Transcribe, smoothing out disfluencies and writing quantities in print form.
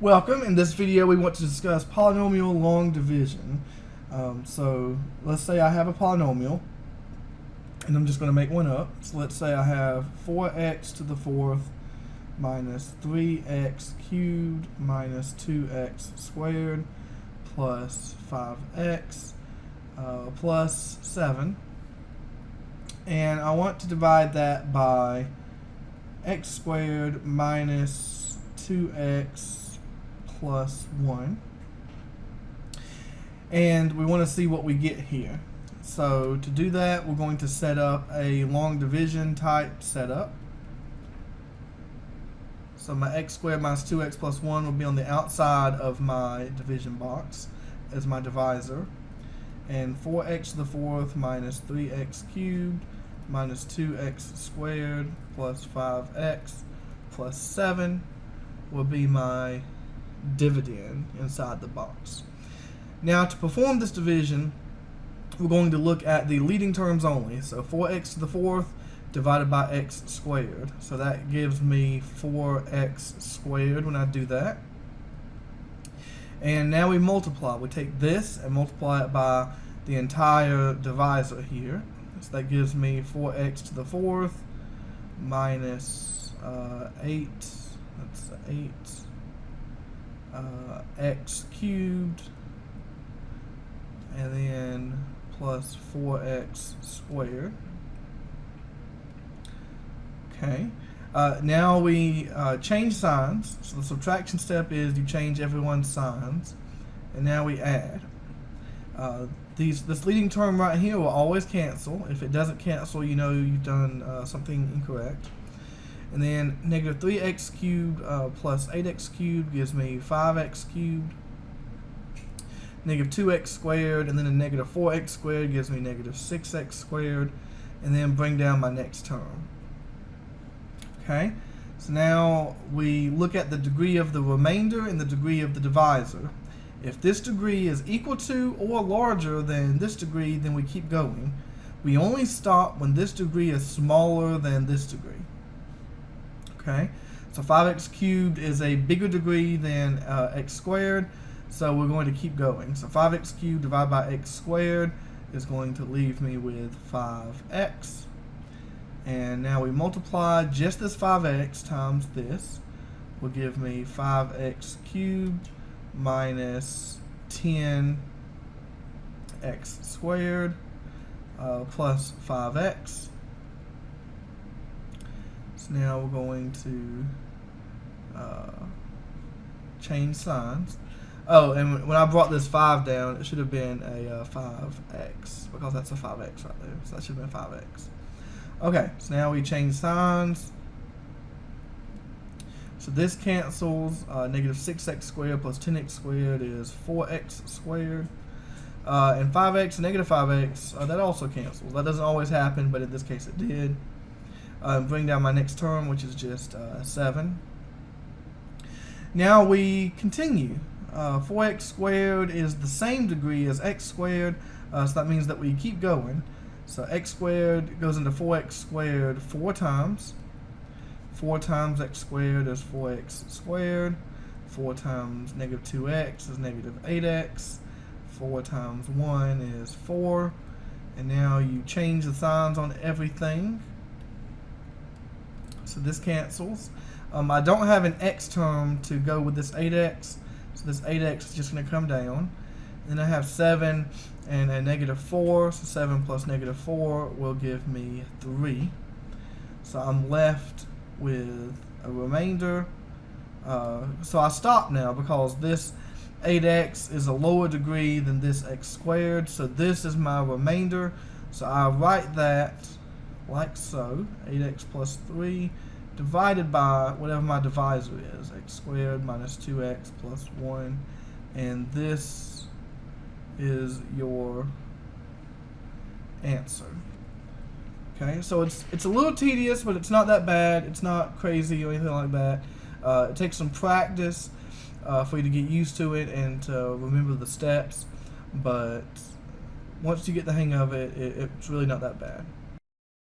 Welcome. In this video we want to discuss polynomial long division. So let's say I have a polynomial and I'm just going to make one up. So let's say I have 4x to the fourth minus 3x cubed minus 2x squared plus 5x plus 7, and I want to divide that by x squared minus 2x plus 1, and we want to see what we get here. So to do that, we're going to set up a long division type setup. So my x squared minus 2x plus 1 will be on the outside of my division box as my divisor, and 4x to the fourth minus 3x cubed minus 2x squared plus 5x plus 7 will be my dividend inside the box. Now to perform this division, we're going to look at the leading terms only. So 4x to the fourth divided by x squared. So that gives me 4x squared when I do that. And now we multiply. We take this and multiply it by the entire divisor here. So that gives me 4x to the fourth minus 8. That's 8. X cubed, and then plus 4x squared. Okay. Now we change signs. So the subtraction step is you change everyone's signs, and now we add. This leading term right here will always cancel. If it doesn't cancel, you know you've done something incorrect. And then negative 3x cubed plus 8x cubed gives me 5x cubed. Negative 2x squared, and then a negative 4x squared gives me negative 6x squared. And then bring down my next term. Okay, so now we look at the degree of the remainder and the degree of the divisor. If this degree is equal to or larger than this degree, then we keep going. We only stop when this degree is smaller than this degree. Okay, so 5x cubed is a bigger degree than x squared, so we're going to keep going. So 5x cubed divided by x squared is going to leave me with 5x. And now we multiply just this 5x times this will give me 5x cubed minus 10x squared plus 5x. So now we're going to change signs. Oh, and when I brought this 5 down, it should have been a 5x, because that's a 5x right there. So that should have been 5x. Okay, so now we change signs. So this cancels. Negative 6x squared plus 10x squared is 4x squared. And 5x and negative 5x, that also cancels. That doesn't always happen, but in this case it did. Bring down my next term, which is just 7. Now we continue. 4x squared is the same degree as x squared, so that means that we keep going. So x squared goes into 4x squared 4 times. 4 times x squared is 4x squared. 4 times negative 2x is negative 8x. 4 times 1 is 4. And now you change the signs on everything. So this cancels. I don't have an x term to go with this 8x, so this 8x is just going to come down. Then I have 7 and a negative 4, so 7 plus negative 4 will give me 3. So I'm left with a remainder. So I stop now because this 8x is a lower degree than this x squared, so this is my remainder. So I write that like so, 8x plus 3 divided by whatever my divisor is, x squared minus 2x plus 1, and this is your answer. Okay, so it's a little tedious, but it's not that bad. It's not crazy or anything like that. It takes some practice for you to get used to it and to remember the steps, but once you get the hang of it, it's really not that bad.